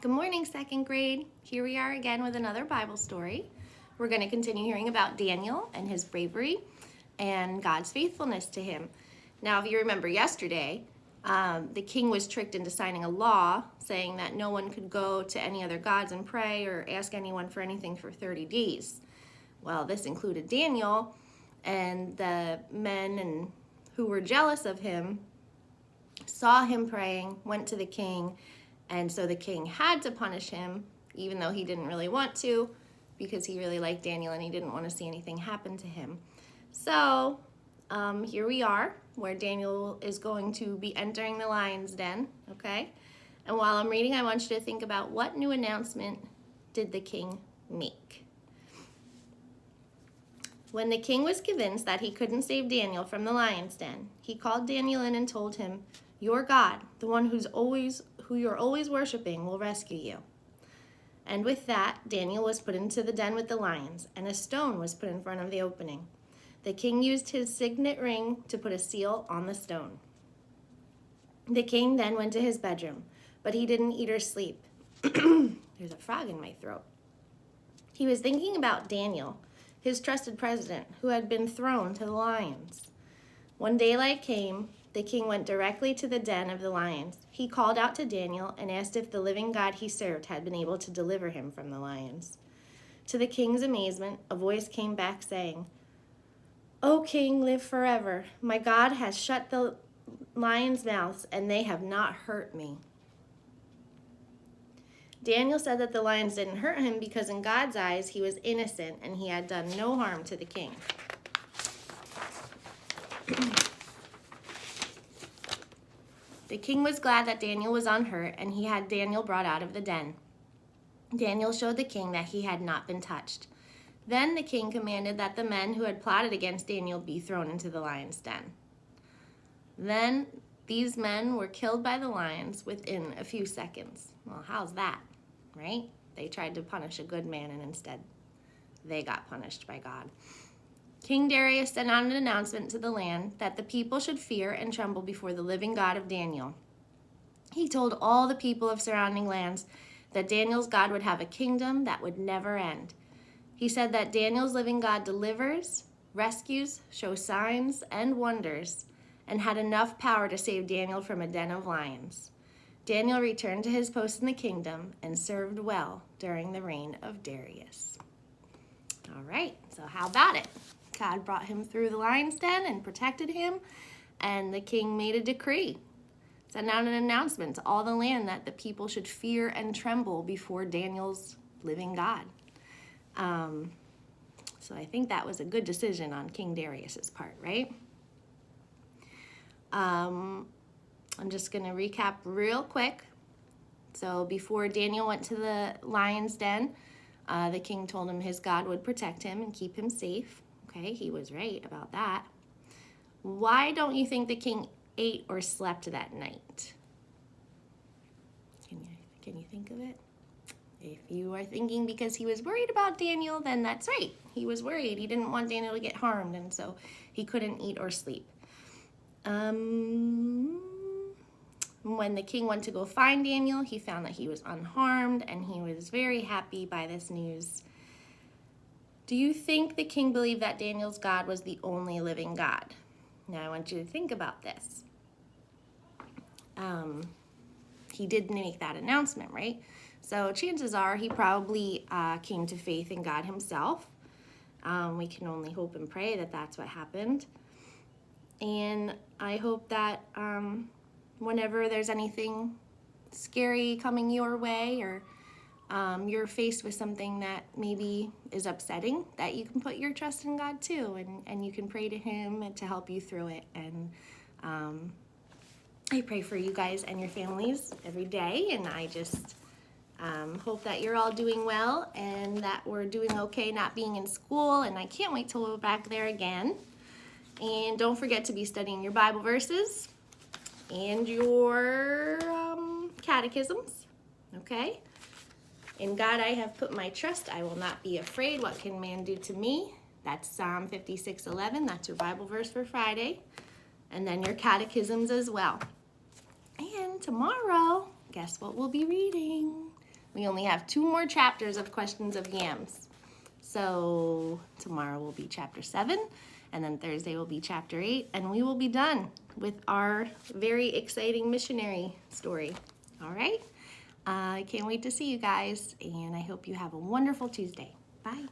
Good morning, second grade. Here we are again with another Bible story. We're going to continue hearing about Daniel and his bravery and God's faithfulness to him. Now, if you remember yesterday, the king was tricked into signing a law saying that no one could go to any other gods and pray or ask anyone for anything for 30 days. Well, this included Daniel, and the men who were jealous of him saw him praying, went to the king, and so the king had to punish him, even though he didn't really want to, because he really liked Daniel and he didn't want to see anything happen to him. So here we are, where Daniel is going to be entering the lion's den, okay? And while I'm reading, I want you to think about what new announcement did the king make? When the king was convinced that he couldn't save Daniel from the lion's den, he called Daniel in and told him, "Your God, the one who you're always worshiping, will rescue you." And with that, Daniel was put into the den with the lions, and a stone was put in front of the opening. The king used his signet ring to put a seal on the stone. The king then went to his bedroom, but he didn't eat or sleep. There's a frog in my throat. He was thinking about Daniel, his trusted president, who had been thrown to the lions. When daylight came, the king went directly to the den of the lions. He called out to Daniel and asked if the living God he served had been able to deliver him from the lions. To the king's amazement, a voice came back saying, "O king, live forever. My God has shut the lions' mouths, and they have not hurt me." Daniel said that the lions didn't hurt him because in God's eyes he was innocent and he had done no harm to the king. The king was glad that Daniel was unhurt, and he had Daniel brought out of the den. Daniel showed the king that he had not been touched. Then the king commanded that the men who had plotted against Daniel be thrown into the lion's den. Then these men were killed by the lions within a few seconds. Well, how's that, right? They tried to punish a good man, and instead they got punished by God. King Darius sent out an announcement to the land that the people should fear and tremble before the living God of Daniel. He told all the people of surrounding lands that Daniel's God would have a kingdom that would never end. He said that Daniel's living God delivers, rescues, shows signs and wonders, and had enough power to save Daniel from a den of lions. Daniel returned to his post in the kingdom and served well during the reign of Darius. All right, so how about it? God brought him through the lion's den and protected him, and the king made a decree. Sent out an announcement to all the land that the people should fear and tremble before Daniel's living God. So I think that was a good decision on King Darius's part, right? I'm just going to recap real quick. So before Daniel went to the lion's den, the king told him his God would protect him and keep him safe. Okay, he was right about that. Why don't you think the king ate or slept that night? Can you think of it? If you are thinking because he was worried about Daniel, then that's right. He was worried. He didn't want Daniel to get harmed, and so he couldn't eat or sleep. When the king went to go find Daniel, he found that he was unharmed, and he was very happy by this news. Do you think the king believed that Daniel's God was the only living God? Now I want you to think about this. He did make that announcement, right? So chances are he probably came to faith in God himself. We can only hope and pray that that's what happened. And I hope that whenever there's anything scary coming your way, or you're faced with something that maybe is upsetting, that you can put your trust in God too, and you can pray to him and to help you through it. And I pray for you guys and your families every day, and I just hope that you're all doing well and that we're doing okay not being in school, and I can't wait till we're back there again. And don't forget to be studying your Bible verses and your catechisms, okay? In God I have put my trust, I will not be afraid. What can man do to me? That's Psalm 56:11. That's your Bible verse for Friday. And then your catechisms as well. And tomorrow, guess what we'll be reading? We only have 2 more chapters of Questions of Yams. So tomorrow will be chapter 7, and then Thursday will be chapter 8, and we will be done with our very exciting missionary story. All right? I can't wait to see you guys, and I hope you have a wonderful Tuesday. Bye.